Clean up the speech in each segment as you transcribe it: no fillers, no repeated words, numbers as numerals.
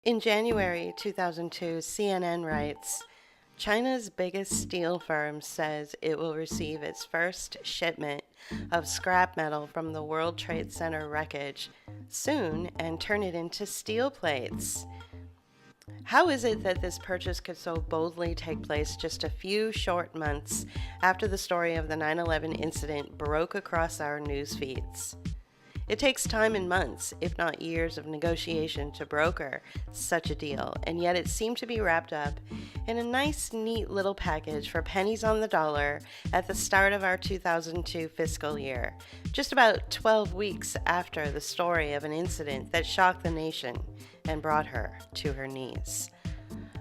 In January 2002, CNN writes, China's biggest steel firm says it will receive its first shipment of scrap metal from the World Trade Center wreckage soon and turn it into steel plates. How is it that this purchase could so boldly take place just a few short months after the story of the 9/11 incident broke across our news feeds? It takes time and months, if not years, of negotiation to broker such a deal, and yet it seemed to be wrapped up in a nice, neat little package for pennies on the dollar at the start of our 2002 fiscal year, just about 12 weeks after the story of an incident that shocked the nation and brought her to her knees.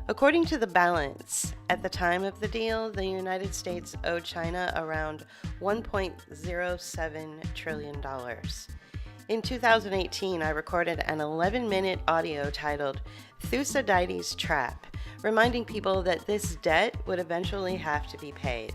According to the balance, at the time of the deal, the United States owed China around $1.07 trillion. In 2018, I recorded an 11-minute audio titled Thucydides' Trap, reminding people that this debt would eventually have to be paid.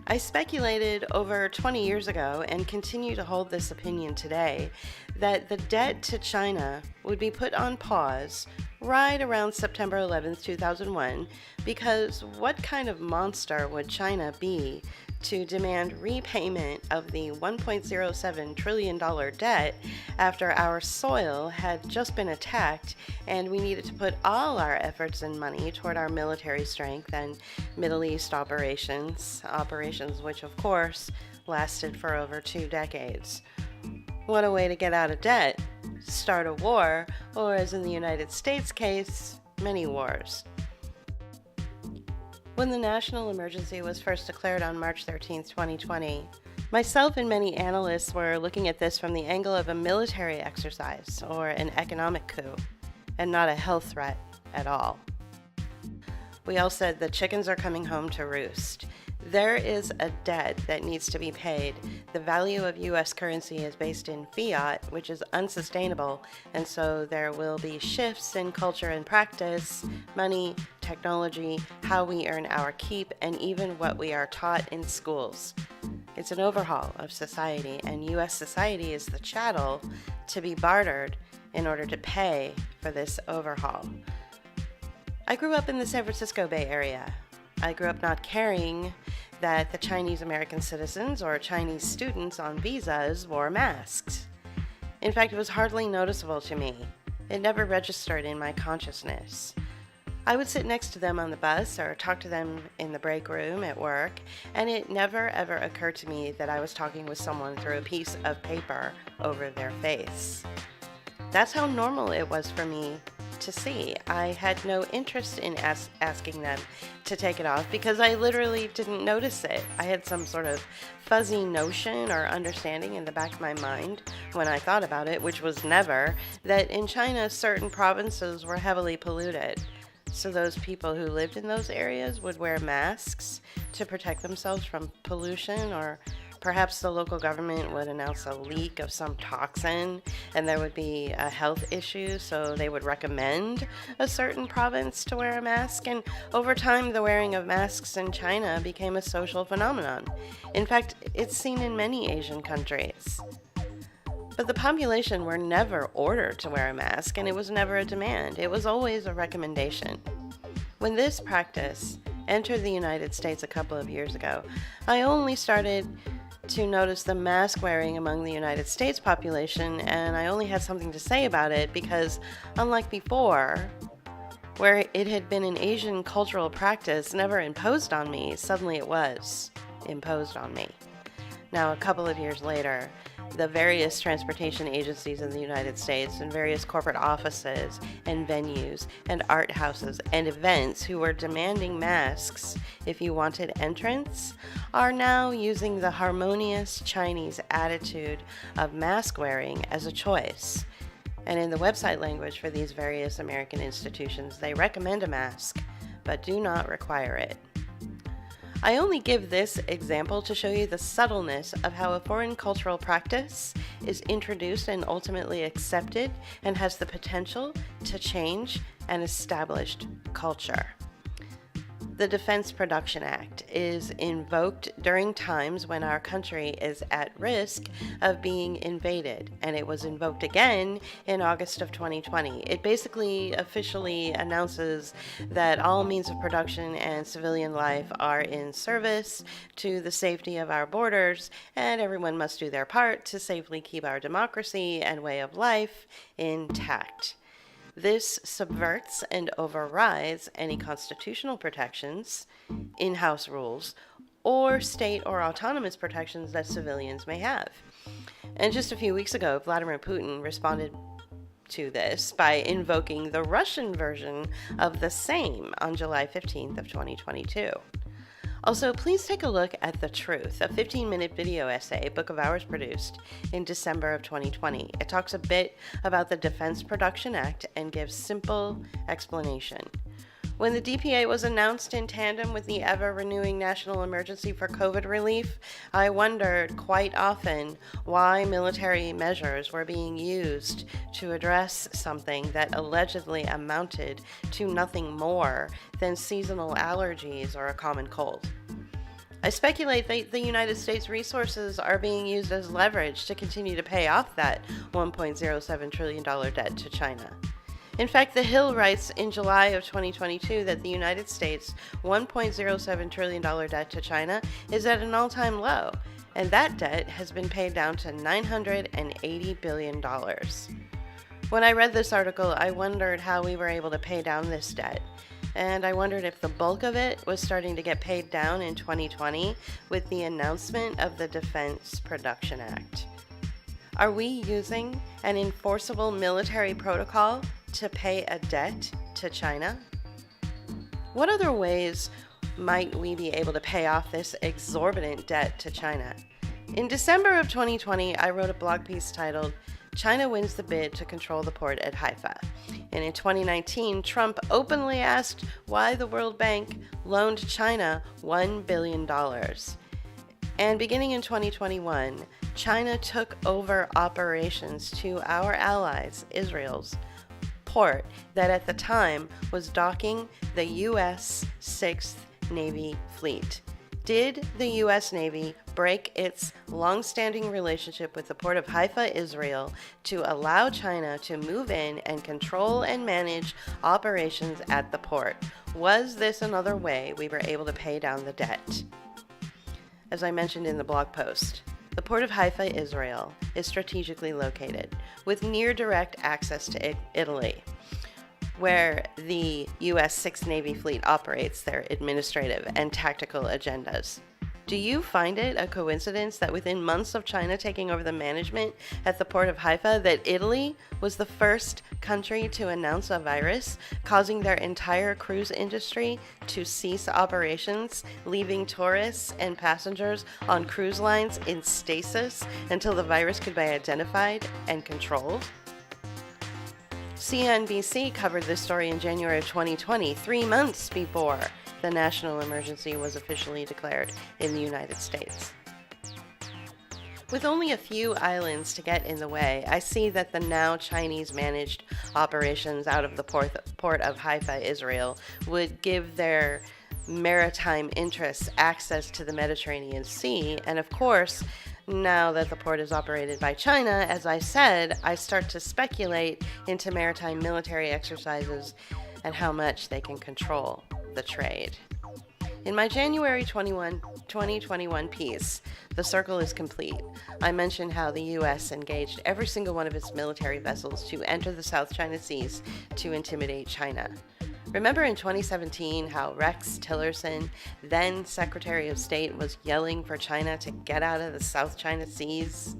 I speculated over 20 years ago, and continue to hold this opinion today, that the debt to China would be put on pause right around September 11, 2001, because what kind of monster would China be to demand repayment of the $1.07 trillion debt after our soil had just been attacked and we needed to put all our efforts and money toward our military strength and Middle East operations which of course lasted for over 2 decades. What a way to get out of debt, start a war, or as in the United States case, many wars. When the national emergency was first declared on March 13, 2020, myself and many analysts were looking at this from the angle of a military exercise or an economic coup, and not a health threat at all. We all said the chickens are coming home to roost. There is a debt that needs to be paid. The value of U.S. currency is based in fiat, which is unsustainable, and so there will be shifts in culture and practice, money, technology, how we earn our keep, and even what we are taught in schools. It's an overhaul of society, and U.S. society is the chattel to be bartered in order to pay for this overhaul. I grew up in the San Francisco Bay Area. I grew up not caring that the Chinese American citizens or Chinese students on visas wore masks. In fact, it was hardly noticeable to me. It never registered in my consciousness. I would sit next to them on the bus or talk to them in the break room at work, and it never ever occurred to me that I was talking with someone through a piece of paper over their face. That's how normal it was for me to see. I had no interest in asking them to take it off because I literally didn't notice it. I had some sort of fuzzy notion or understanding in the back of my mind when I thought about it, which was never, that in China certain provinces were heavily polluted. So those people who lived in those areas would wear masks to protect themselves from pollution, or perhaps the local government would announce a leak of some toxin and there would be a health issue, so they would recommend a certain province to wear a mask. And over time, the wearing of masks in China became a social phenomenon. In fact, it's seen in many Asian countries. But the population were never ordered to wear a mask, and it was never a demand. It was always a recommendation. When this practice entered the United States a couple of years ago, I only started to notice the mask wearing among the United States population, and I only had something to say about it because, unlike before, where it had been an Asian cultural practice never imposed on me, suddenly it was imposed on me. Now, a couple of years later, the various transportation agencies in the United States and various corporate offices and venues and art houses and events who were demanding masks if you wanted entrance are now using the harmonious Chinese attitude of mask wearing as a choice. And in the website language for these various American institutions, they recommend a mask, but do not require it. I only give this example to show you the subtleness of how a foreign cultural practice is introduced and ultimately accepted and has the potential to change an established culture. The Defense Production Act is invoked during times when our country is at risk of being invaded, and it was invoked again in August of 2020. It basically officially announces that all means of production and civilian life are in service to the safety of our borders, and everyone must do their part to safely keep our democracy and way of life intact. This subverts and overrides any constitutional protections, in-house rules, or state or autonomous protections that civilians may have. And just a few weeks ago, Vladimir Putin responded to this by invoking the Russian version of the same on July 15th of 2022. Also, please take a look at The Truth, a 15-minute video essay Book of Hours produced in December of 2020. It talks a bit about the Defense Production Act and gives simple explanation. When the DPA was announced in tandem with the ever-renewing national emergency for COVID relief, I wondered quite often why military measures were being used to address something that allegedly amounted to nothing more than seasonal allergies or a common cold. I speculate that the United States resources are being used as leverage to continue to pay off that $1.07 trillion debt to China. In fact, The Hill writes in July of 2022 that the United States' $1.07 trillion debt to China is at an all-time low, and that debt has been paid down to $980 billion. When I read this article, I wondered how we were able to pay down this debt, and I wondered if the bulk of it was starting to get paid down in 2020 with the announcement of the Defense Production Act. Are we using an enforceable military protocol to pay a debt to China? What other ways might we be able to pay off this exorbitant debt to China? In December of 2020, I wrote a blog piece titled, "China Wins the Bid to Control the Port at Haifa." And in 2019, Trump openly asked why the World Bank loaned China $1 billion. And beginning in 2021, China took over operations to our allies, Israel's port that at the time was docking the U.S. 6th Navy Fleet. Did the U.S. Navy break its long-standing relationship with the port of Haifa, Israel, to allow China to move in and control and manage operations at the port? Was this another way we were able to pay down the debt? As I mentioned in the blog post, the port of Haifa, Israel, is strategically located with near direct access to Italy, where the U.S. 6th Navy Fleet operates their administrative and tactical agendas. Do you find it a coincidence that within months of China taking over the management at the port of Haifa, that Italy was the first country to announce a virus, causing their entire cruise industry to cease operations, leaving tourists and passengers on cruise lines in stasis until the virus could be identified and controlled? CNBC covered this story in January of 2020, 3 months before the national emergency was officially declared in the United States. With only a few islands to get in the way, I see that the now Chinese-managed operations out of the port of Haifa, Israel, would give their maritime interests access to the Mediterranean Sea, and of course, now that the port is operated by China, as I said, I start to speculate into maritime military exercises and how much they can control the trade. In my January 2021 piece, The Circle is Complete, I mentioned how the U.S. engaged every single one of its military vessels to enter the South China Seas to intimidate China. Remember in 2017 how Rex Tillerson, then Secretary of State, was yelling for China to get out of the South China Seas?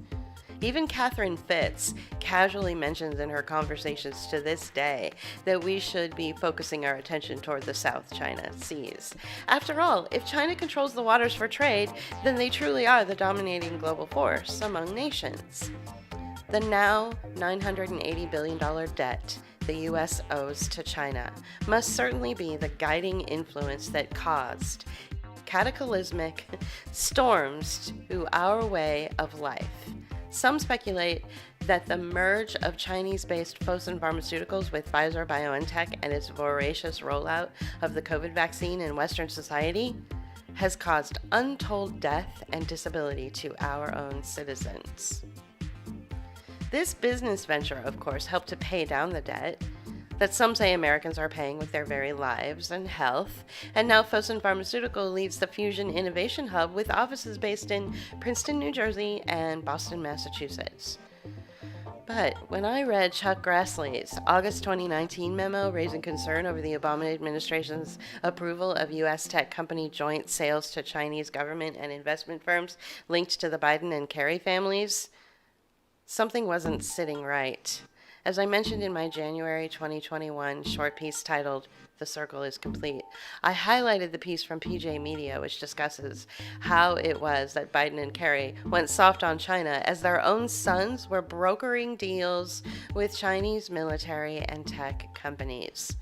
Even Catherine Fitz casually mentions in her conversations to this day that we should be focusing our attention toward the South China Seas. After all, if China controls the waters for trade, then they truly are the dominating global force among nations. The now $980 billion debt the U.S. owes to China must certainly be the guiding influence that caused cataclysmic storms to our way of life, Some speculate that the merge of Chinese-based Fosun Pharmaceuticals with Pfizer-BioNTech and its voracious rollout of the COVID vaccine in Western society has caused untold death and disability to our own citizens. This business venture, of course, helped to pay down the debt that some say Americans are paying with their very lives and health, and now Fosun Pharmaceutical leads the Fusion Innovation Hub with offices based in Princeton, New Jersey, and Boston, Massachusetts. But when I read Chuck Grassley's August 2019 memo raising concern over the Obama administration's approval of U.S. tech company joint sales to Chinese government and investment firms linked to the Biden and Kerry families, something wasn't sitting right. As I mentioned in my January 2021 short piece titled "The Circle is Complete," I highlighted the piece from PJ Media, which discusses how it was that Biden and Kerry went soft on China as their own sons were brokering deals with Chinese military and tech companies.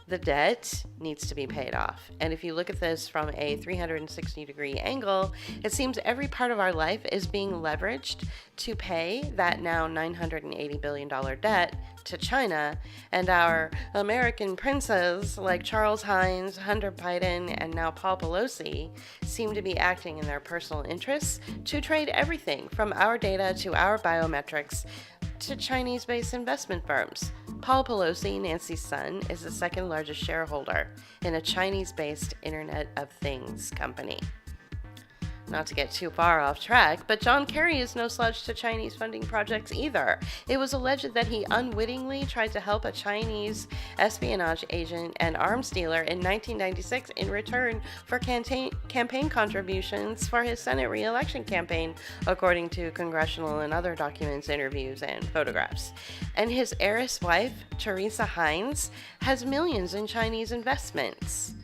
The debt needs to be paid off. And if you look at this from a 360-degree angle, it seems every part of our life is being leveraged to pay that now $980 billion debt to China, and our American princes like Charles Hines, Hunter Biden, and now Paul Pelosi seem to be acting in their personal interests to trade everything from our data to our biometrics to Chinese-based investment firms. Paul Pelosi, Nancy's son, is the second largest shareholder in a Chinese-based Internet of Things company. Not to get too far off track, but John Kerry is no slouch to Chinese funding projects either. It was alleged that he unwittingly tried to help a Chinese espionage agent and arms dealer in 1996 in return for campaign contributions for his Senate re-election campaign, according to congressional and other documents, interviews, and photographs. And his heiress wife, Teresa Hines, has millions in Chinese investments.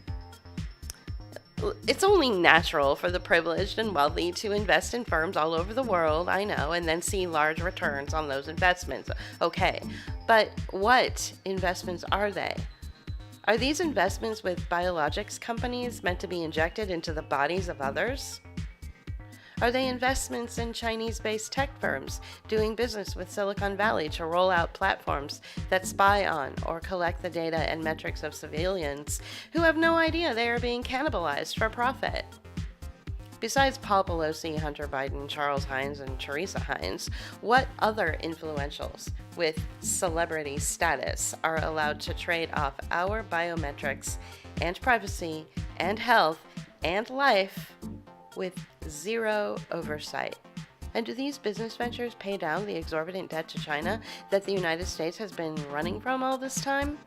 It's only natural for the privileged and wealthy to invest in firms all over the world, I know, and then see large returns on those investments. Okay, but what investments are they? Are these investments with biologics companies meant to be injected into the bodies of others? Are they investments in Chinese-based tech firms doing business with Silicon Valley to roll out platforms that spy on or collect the data and metrics of civilians who have no idea they are being cannibalized for profit? Besides Paul Pelosi, Hunter Biden, Charles Hines, and Teresa Hines, what other influentials with celebrity status are allowed to trade off our biometrics and privacy and health and life with zero oversight? And do these business ventures pay down the exorbitant debt to China that the United States has been running from all this time?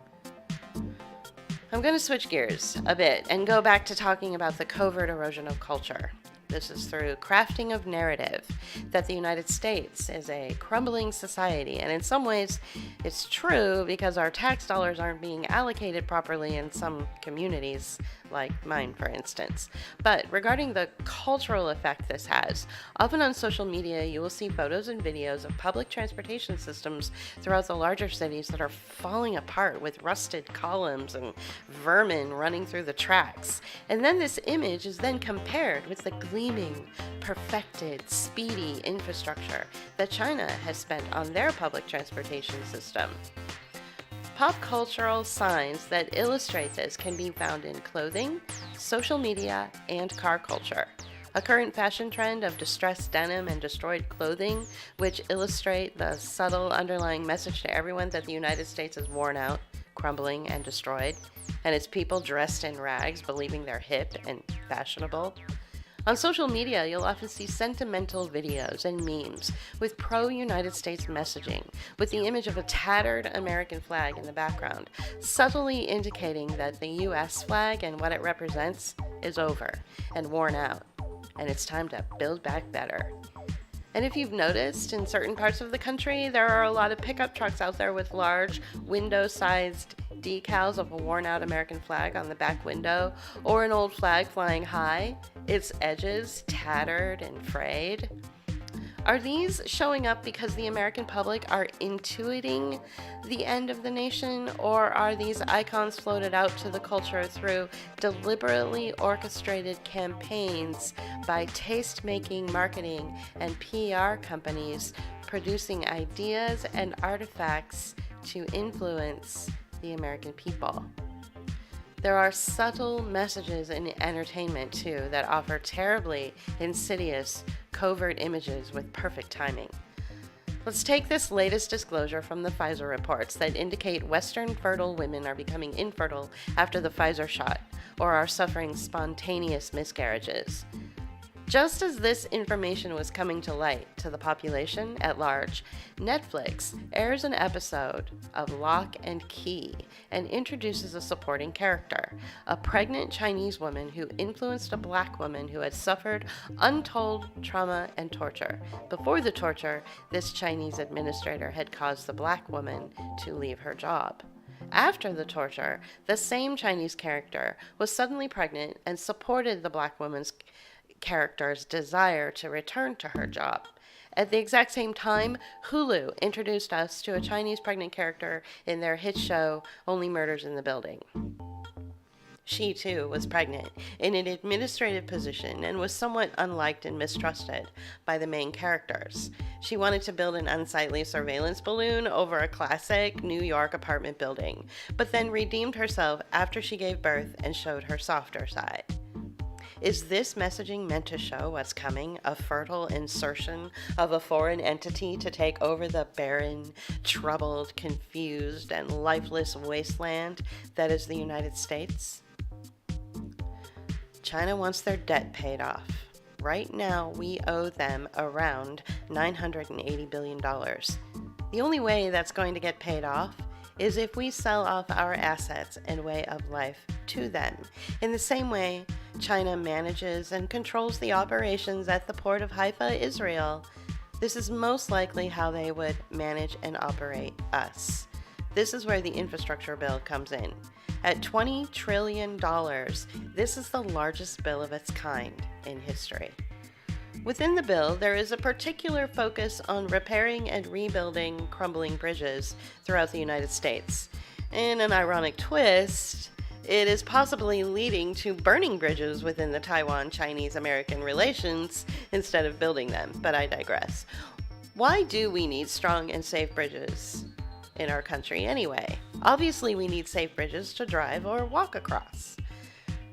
I'm going to switch gears a bit and go back to talking about the covert erosion of culture. This is through crafting of narrative that the United States is a crumbling society, and in some ways it's true because our tax dollars aren't being allocated properly in some communities, like mine for instance. But regarding the cultural effect this has, often on social media you will see photos and videos of public transportation systems throughout the larger cities that are falling apart with rusted columns and vermin running through the tracks. And then this image is then compared with the gleaming, perfected, speedy infrastructure that China has spent on their public transportation system. Pop cultural signs that illustrate this can be found in clothing, social media, and car culture. A current fashion trend of distressed denim and destroyed clothing, which illustrate the subtle underlying message to everyone that the United States is worn out, crumbling, and destroyed, and its people dressed in rags believing they're hip and fashionable. On social media, you'll often see sentimental videos and memes with pro-United States messaging, with the image of a tattered American flag in the background, subtly indicating that the U.S. flag and what it represents is over and worn out, and it's time to build back better. And if you've noticed, in certain parts of the country, there are a lot of pickup trucks out there with large, window-sized decals of a worn-out American flag on the back window, or an old flag flying high, its edges tattered and frayed. Are these showing up because the American public are intuiting the end of the nation, or are these icons floated out to the culture through deliberately orchestrated campaigns by taste-making marketing and PR companies producing ideas and artifacts to influence the American people? There are subtle messages in entertainment, too, that offer terribly insidious, covert images with perfect timing. Let's take this latest disclosure from the Pfizer reports that indicate Western fertile women are becoming infertile after the Pfizer shot, or are suffering spontaneous miscarriages. Just as this information was coming to light to the population at large, Netflix airs an episode of Lock and Key and introduces a supporting character, a pregnant Chinese woman who influenced a black woman who had suffered untold trauma and torture. Before the torture, this Chinese administrator had caused the black woman to leave her job. After the torture, the same Chinese character was suddenly pregnant and supported the black woman's character's desire to return to her job. At the exact same time, Hulu introduced us to a Chinese pregnant character in their hit show, Only Murders in the Building. She, too, was pregnant in an administrative position and was somewhat unliked and mistrusted by the main characters. She wanted to build an unsightly surveillance balloon over a classic New York apartment building, but then redeemed herself after she gave birth and showed her softer side. Is this messaging meant to show what's coming? A fertile insertion of a foreign entity to take over the barren, troubled, confused, and lifeless wasteland that is the United States? China wants their debt paid off. Right now, we owe them around $980 billion. The only way that's going to get paid off is if we sell off our assets and way of life to them. In the same way, China manages and controls the operations at the port of Haifa, Israel. This is most likely how they would manage and operate us. This is where the infrastructure bill comes in. At $20 trillion, this is the largest bill of its kind in history. Within the bill, there is a particular focus on repairing and rebuilding crumbling bridges throughout the United States. In an ironic twist, it is possibly leading to burning bridges within the Taiwan-Chinese-American relations instead of building them, but I digress. Why do we need strong and safe bridges in our country anyway? Obviously, we need safe bridges to drive or walk across.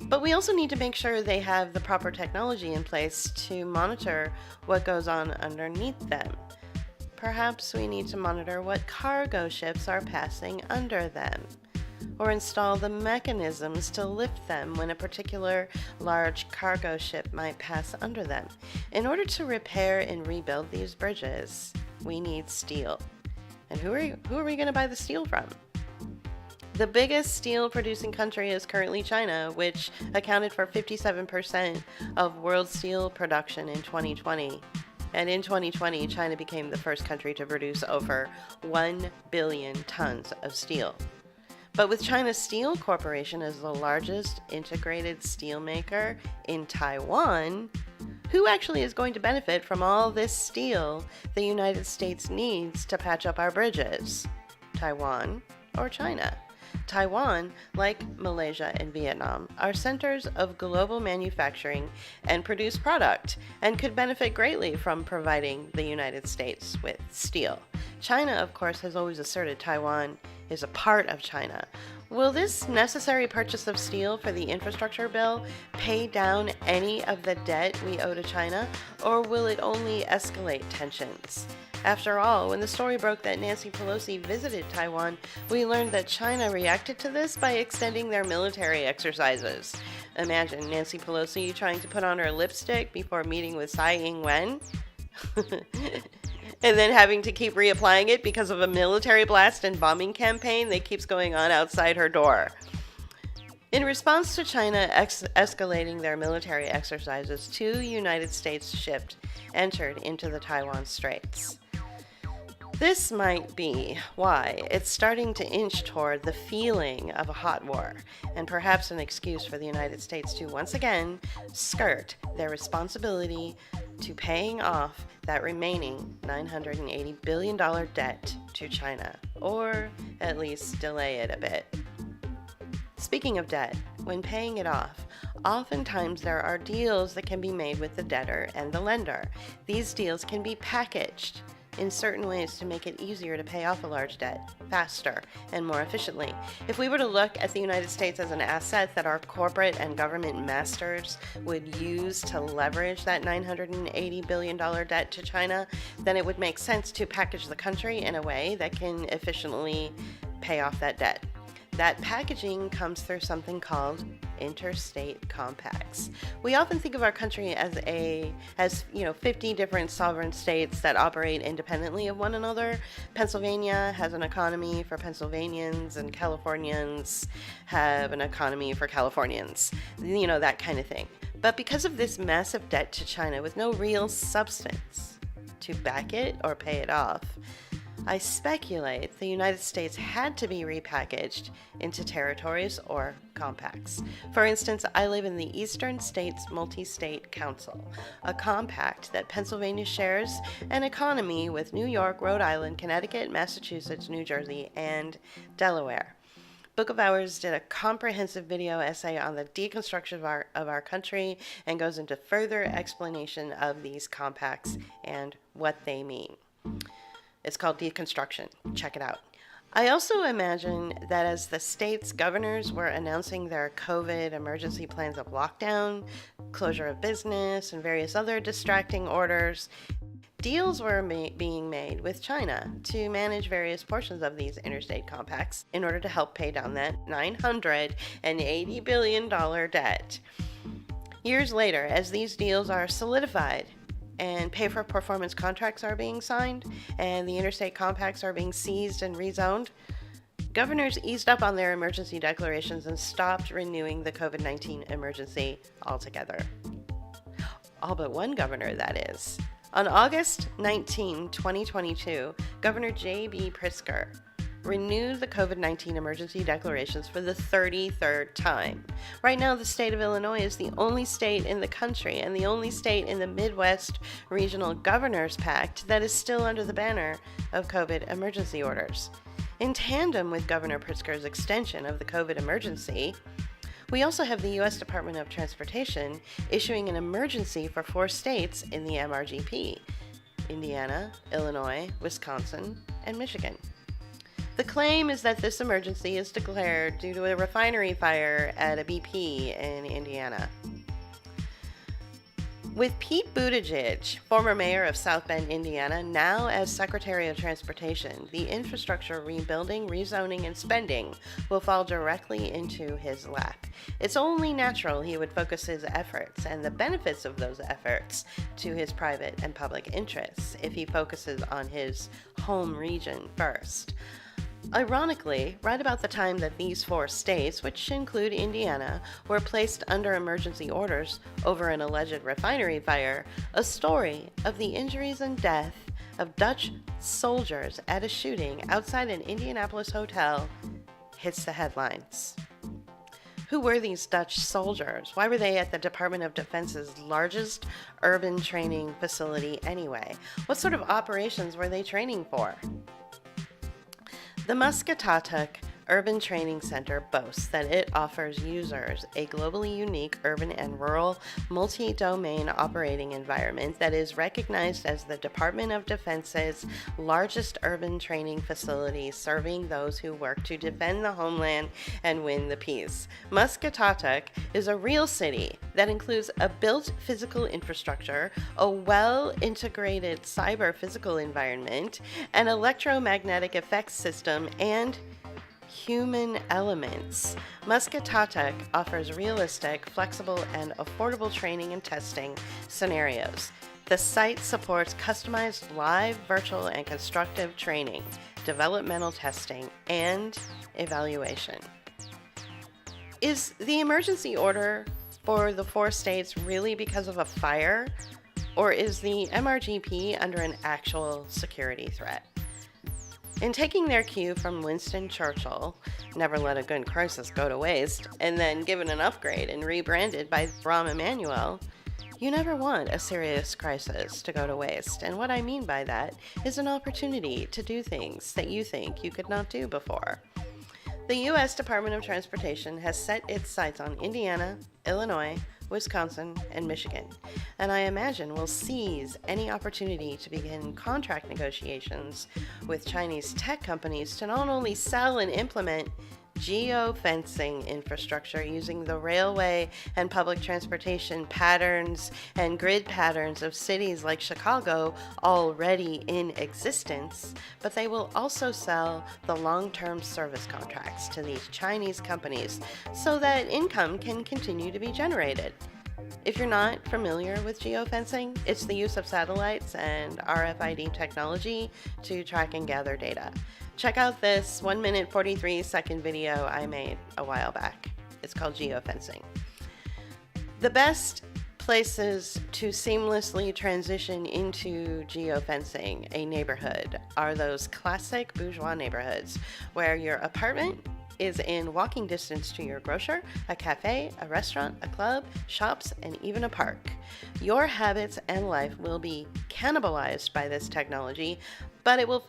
But we also need to make sure they have the proper technology in place to monitor what goes on underneath them. Perhaps we need to monitor what cargo ships are passing under them, or install the mechanisms to lift them when a particular large cargo ship might pass under them. In order to repair and rebuild these bridges, we need steel. And who are we going to buy the steel from? The biggest steel-producing country is currently China, which accounted for 57% of world steel production in 2020. And in 2020, China became the first country to produce over 1 billion tons of steel. But with China Steel Corporation as the largest integrated steel maker in Taiwan, who actually is going to benefit from all this steel the United States needs to patch up our bridges? Taiwan or China? Taiwan, like Malaysia and Vietnam, are centers of global manufacturing and produce product and could benefit greatly from providing the United States with steel. China, of course, has always asserted Taiwan is a part of China. Will this necessary purchase of steel for the infrastructure bill pay down any of the debt we owe to China, or will it only escalate tensions? After all, when the story broke that Nancy Pelosi visited Taiwan, we learned that China reacted to this by extending their military exercises. Imagine Nancy Pelosi trying to put on her lipstick before meeting with Tsai Ing-wen, and then having to keep reapplying it because of a military blast and bombing campaign that keeps going on outside her door. In response to China escalating their military exercises, 2 United States ships entered into the Taiwan Straits. This might be why it's starting to inch toward the feeling of a hot war, and perhaps an excuse for the United States to once again skirt their responsibility to paying off that remaining $980 billion debt to China, or at least delay it a bit. Speaking of debt, when paying it off, oftentimes there are deals that can be made with the debtor and the lender. These deals can be packaged in certain ways to make it easier to pay off a large debt faster and more efficiently. If we were to look at the United States as an asset that our corporate and government masters would use to leverage that $980 billion debt to China, then it would make sense to package the country in a way that can efficiently pay off that debt. That packaging comes through something called interstate compacts. We often think of our country as 50 different sovereign states that operate independently of one another. Pennsylvania has an economy for Pennsylvanians, and Californians have an economy for Californians. That kind of thing. But because of this massive debt to China with no real substance to back it or pay it off, I speculate the United States had to be repackaged into territories or compacts. For instance, I live in the Eastern States Multi-State Council, a compact that Pennsylvania shares an economy with New York, Rhode Island, Connecticut, Massachusetts, New Jersey, and Delaware. Book of Hours did a comprehensive video essay on the deconstruction of our country and goes into further explanation of these compacts and what they mean. It's called Deconstruction. Check it out. I also imagine that as the state's governors were announcing their COVID emergency plans of lockdown, closure of business, and various other distracting orders, deals were being made with China to manage various portions of these interstate compacts in order to help pay down that $980 billion debt. Years later, as these deals are solidified, and pay-for-performance contracts are being signed, and the interstate compacts are being seized and rezoned, governors eased up on their emergency declarations and stopped renewing the COVID-19 emergency altogether. All but one governor, that is. On August 19, 2022, Governor J.B. Pritzker renewed the COVID-19 emergency declarations for the 33rd time. Right now, the state of Illinois is the only state in the country and the only state in the Midwest Regional Governors Pact that is still under the banner of COVID emergency orders. In tandem with Governor Pritzker's extension of the COVID emergency, we also have the U.S. Department of Transportation issuing an emergency for 4 states in the MRGP: Indiana, Illinois, Wisconsin, and Michigan. The claim is that this emergency is declared due to a refinery fire at a BP in Indiana. With Pete Buttigieg, former mayor of South Bend, Indiana, now as Secretary of Transportation, the infrastructure rebuilding, rezoning, and spending will fall directly into his lap. It's only natural he would focus his efforts and the benefits of those efforts to his private and public interests if he focuses on his home region first. Ironically, right about the time that these 4 states, which include Indiana, were placed under emergency orders over an alleged refinery fire, a story of the injuries and death of Dutch soldiers at a shooting outside an Indianapolis hotel hits the headlines. Who were these Dutch soldiers? Why were they at the Department of Defense's largest urban training facility anyway? What sort of operations were they training for? The Muscatatuck Urban Training Center boasts that it offers users a globally unique urban and rural multi-domain operating environment that is recognized as the Department of Defense's largest urban training facility, serving those who work to defend the homeland and win the peace. Muscatatuck is a real city that includes a built physical infrastructure, a well-integrated cyber-physical environment, an electromagnetic effects system, and human elements. Muscatatuck offers realistic, flexible, and affordable training and testing scenarios. The site supports customized live, virtual, and constructive training, developmental testing, and evaluation. Is the emergency order for the 4 states really because of a fire, or is the MRGP under an actual security threat? In taking their cue from Winston Churchill, never let a good crisis go to waste, and then given an upgrade and rebranded by Rahm Emanuel, you never want a serious crisis to go to waste. And what I mean by that is an opportunity to do things that you think you could not do before. The U.S. Department of Transportation has set its sights on Indiana, Illinois, Wisconsin, and Michigan, and I imagine will seize any opportunity to begin contract negotiations with Chinese tech companies to not only sell and implement geofencing infrastructure using the railway and public transportation patterns and grid patterns of cities like Chicago already in existence, but they will also sell the long-term service contracts to these Chinese companies so that income can continue to be generated. If you're not familiar with geofencing, it's the use of satellites and RFID technology to track and gather data. Check out this 1 minute 43 second video I made a while back. It's called geofencing. The best places to seamlessly transition into geofencing a neighborhood are those classic bourgeois neighborhoods where your apartment is in walking distance to your grocer, a cafe, a restaurant, a club, shops, and even a park. Your habits and life will be cannibalized by this technology, but it will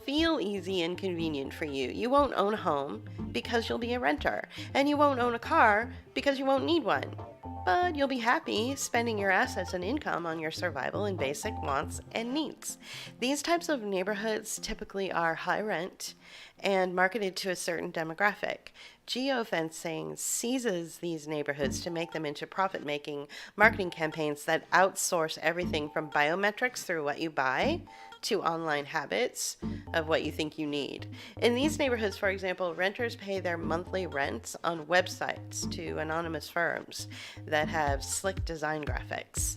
feel easy and convenient for you. You won't own a home because you'll be a renter, and you won't own a car because you won't need one. But you'll be happy spending your assets and income on your survival and basic wants and needs. These types of neighborhoods typically are high rent and marketed to a certain demographic. Geofencing seizes these neighborhoods to make them into profit-making marketing campaigns that outsource everything from biometrics through what you buy to online habits of what you think you need. In these neighborhoods, for example, renters pay their monthly rents on websites to anonymous firms that have slick design graphics.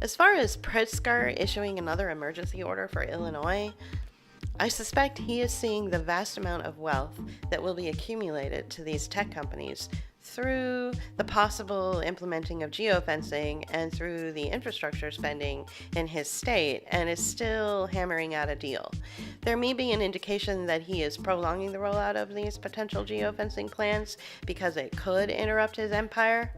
As far as Pritzker issuing another emergency order for Illinois, I suspect he is seeing the vast amount of wealth that will be accumulated to these tech companies through the possible implementing of geofencing and through the infrastructure spending in his state, and is still hammering out a deal. There may be an indication that he is prolonging the rollout of these potential geofencing plans because it could interrupt his empire.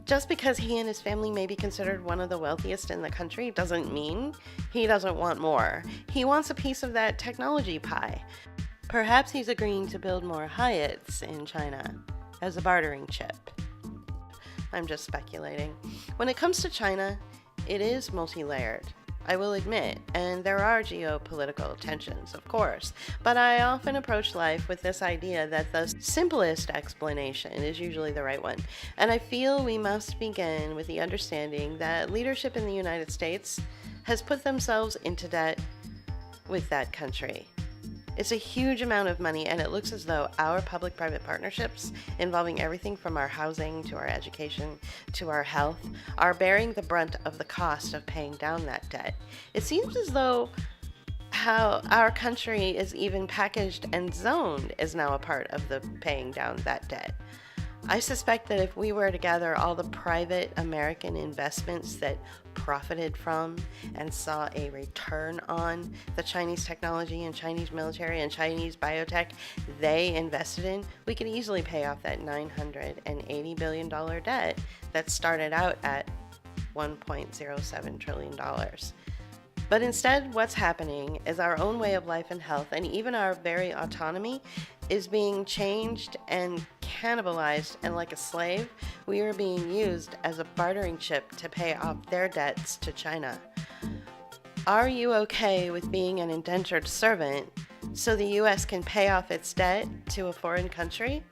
Just because he and his family may be considered one of the wealthiest in the country doesn't mean he doesn't want more. He wants a piece of that technology pie. Perhaps he's agreeing to build more Hyats in China as a bartering chip. I'm just speculating. When it comes to China, it is multi-layered, I will admit, and there are geopolitical tensions, of course, but I often approach life with this idea that the simplest explanation is usually the right one, and I feel we must begin with the understanding that leadership in the United States has put themselves into debt with that country. It's a huge amount of money, and it looks as though our public-private partnerships, involving everything from our housing to our education to our health, are bearing the brunt of the cost of paying down that debt. It seems as though how our country is even packaged and zoned is now a part of the paying down that debt. I suspect that if we were to gather all the private American investments that profited from and saw a return on the Chinese technology and Chinese military and Chinese biotech they invested in, we could easily pay off that $980 billion debt that started out at $1.07 trillion. But instead, what's happening is our own way of life and health, and even our very autonomy, is being changed and cannibalized, and like a slave, we are being used as a bartering chip to pay off their debts to China. Are you okay with being an indentured servant so the U.S. can pay off its debt to a foreign country?